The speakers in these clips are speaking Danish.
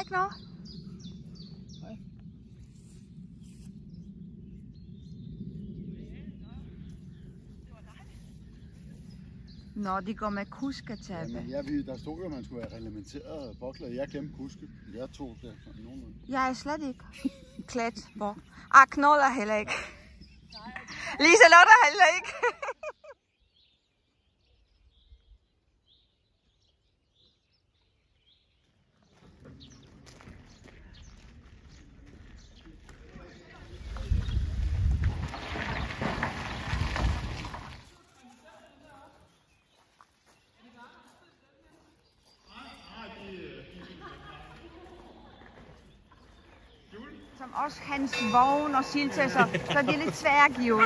ikke noget? Nej. Nå, de går med kusketappe. Jamen, der stod jo, at man skulle have reglementeret bokler. Jeg glemte kuske. Jeg tog det nogenlunde. Jeg er slet ikke klædt på. Knoller heller ikke. Liselotte heller ikke. Som også hans vogn og siltesser, så det er lidt svært at give.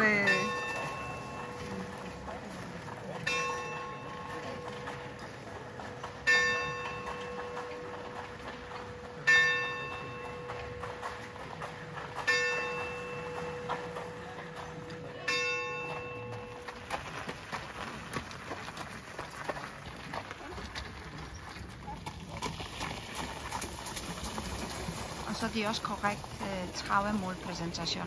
Og så er det også korrekt travemålpræsentation.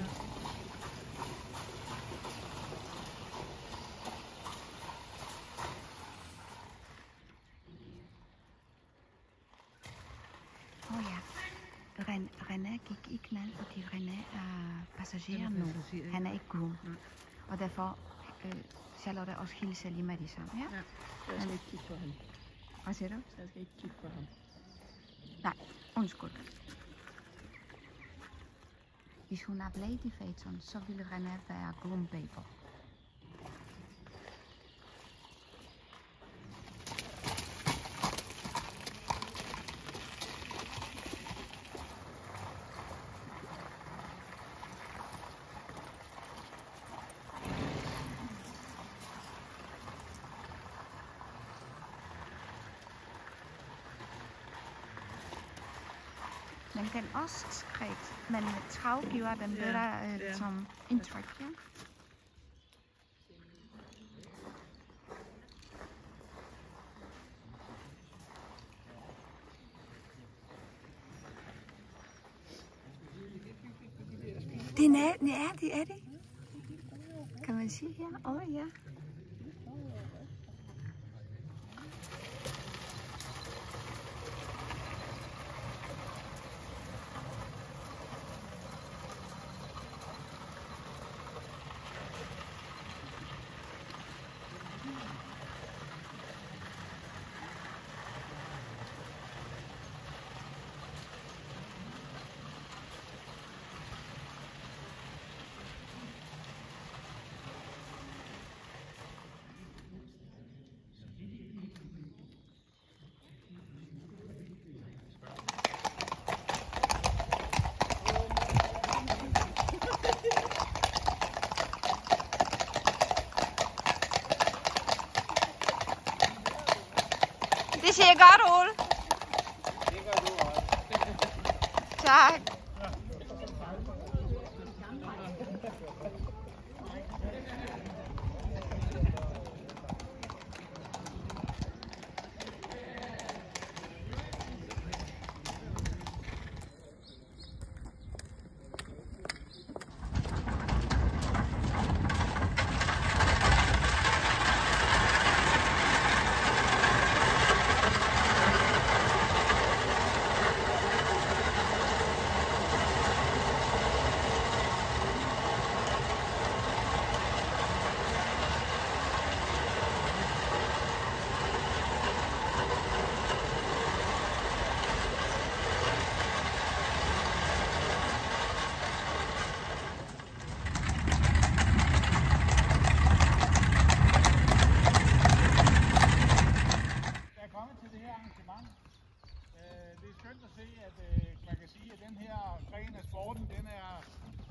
René gik i knald, fordi René er passager nu. Han er ikke groom. Og derfor Charlotte også hilser lige med de samme. Ja? Jeg skal ikke kigge på ham. Hvad siger du? Jeg skal ikke kigge på ham. Nej, undskyld. Hvis hun er Lady Phaeton, så ville René være groom baby. Den kan også skræt, men trav giver den bedre som indtryk. Ja? Det er det. Kan man sige her? Ja. Det ser godt ud. Det gør du også. Tak.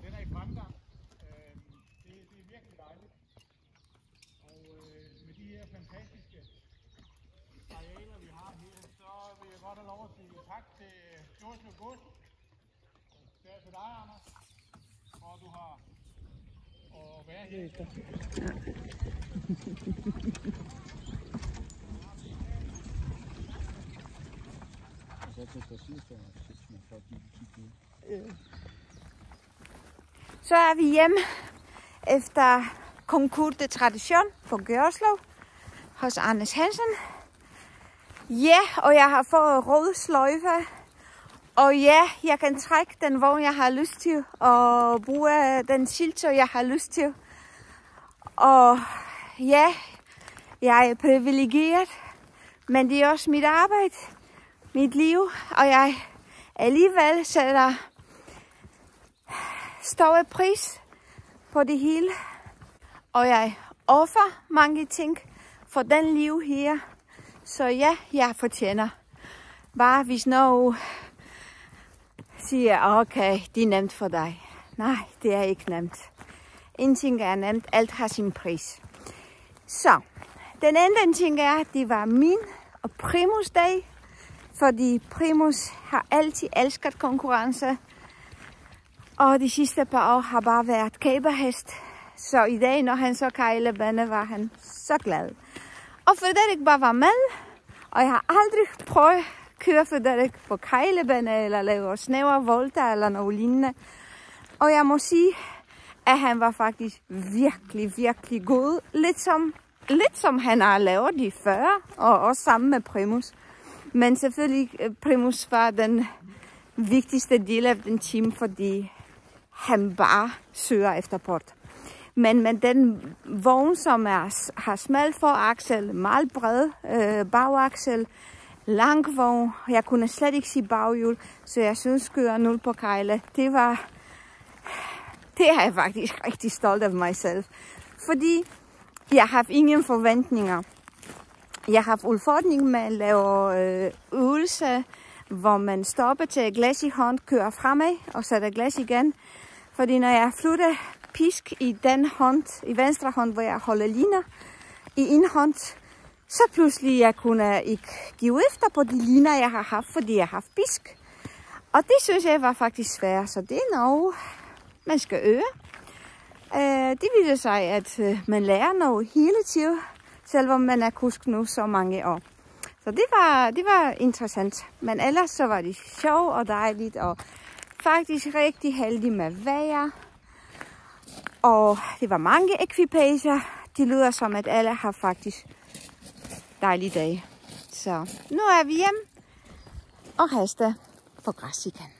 Den er i fremgang. Det er virkelig dejligt. Og med de her fantastiske arealer, vi har her, så vil jeg godt have lov at sige tak til Djurslev Gods. Til dig, Anders, for at du har at være her. Så er vi hjemme efter Concours de Tradition på Gørslev hos Anders Hansen. Ja, og jeg har fået rød sløjfe. Og ja, jeg kan trække den vogn, jeg har lyst til, og bruge den skiltøj, jeg har lyst til. Og ja, jeg er privilegeret, men det er også mit arbejde, mit liv, og jeg alligevel sætter stor pris på det hele. Og jeg offer mange ting for den liv her, så ja, jeg fortjener. Bare hvis nogen siger, okay, det er nemt for dig. Nej, det er ikke nemt. Ingenting er nemt, alt har sin pris. Så, den anden ting er, det var min og Primus dag, fordi Primus har altid elsket konkurrence, og de sidste par år har bare været kæberhest. Så i dag, når han så kejlebane, var han så glad. Og Frederik bare var med, og jeg har aldrig prøvet at køre Frederik på kejlebane, eller lave snævre volter, eller noget lignende. Og jeg må sige, at han var faktisk virkelig, virkelig god. Lidt som han har lavet de før, og også sammen med Primus. Men selvfølgelig, Primus var den vigtigste del af den team, fordi han bare søger efter port. Men den vogn, som har smalt foraksel, meget bred bagaksel, lang vogn, jeg kunne slet ikke sige baghjul, så jeg synes, køre 0 på kejle, det er jeg faktisk rigtig stolt af mig selv. Fordi jeg har ingen forventninger. Jeg har udfordring med at lave øvelse, hvor man stopper til glas i hånd, kører fremad og sætter glas igen. Fordi når jeg flytter pisk i den hånd, i venstre hånd, hvor jeg holder liner, i en hånd, så pludselig jeg kunne ikke give efter på de liner, jeg har haft, fordi jeg har haft pisk. Og det synes jeg var faktisk svært, så det er noget, man skal øve. Det viser sig, at man lærer noget hele tiden, selvom man er kusk nu så mange år. Så det var interessant. Men ellers så var det sjovt og dejligt, og faktisk rigtig heldig med vejr. Og det var mange ekvipager. Det lyder som, at alle har faktisk dejlige dage. Så nu er vi hjemme og heste på græs igen.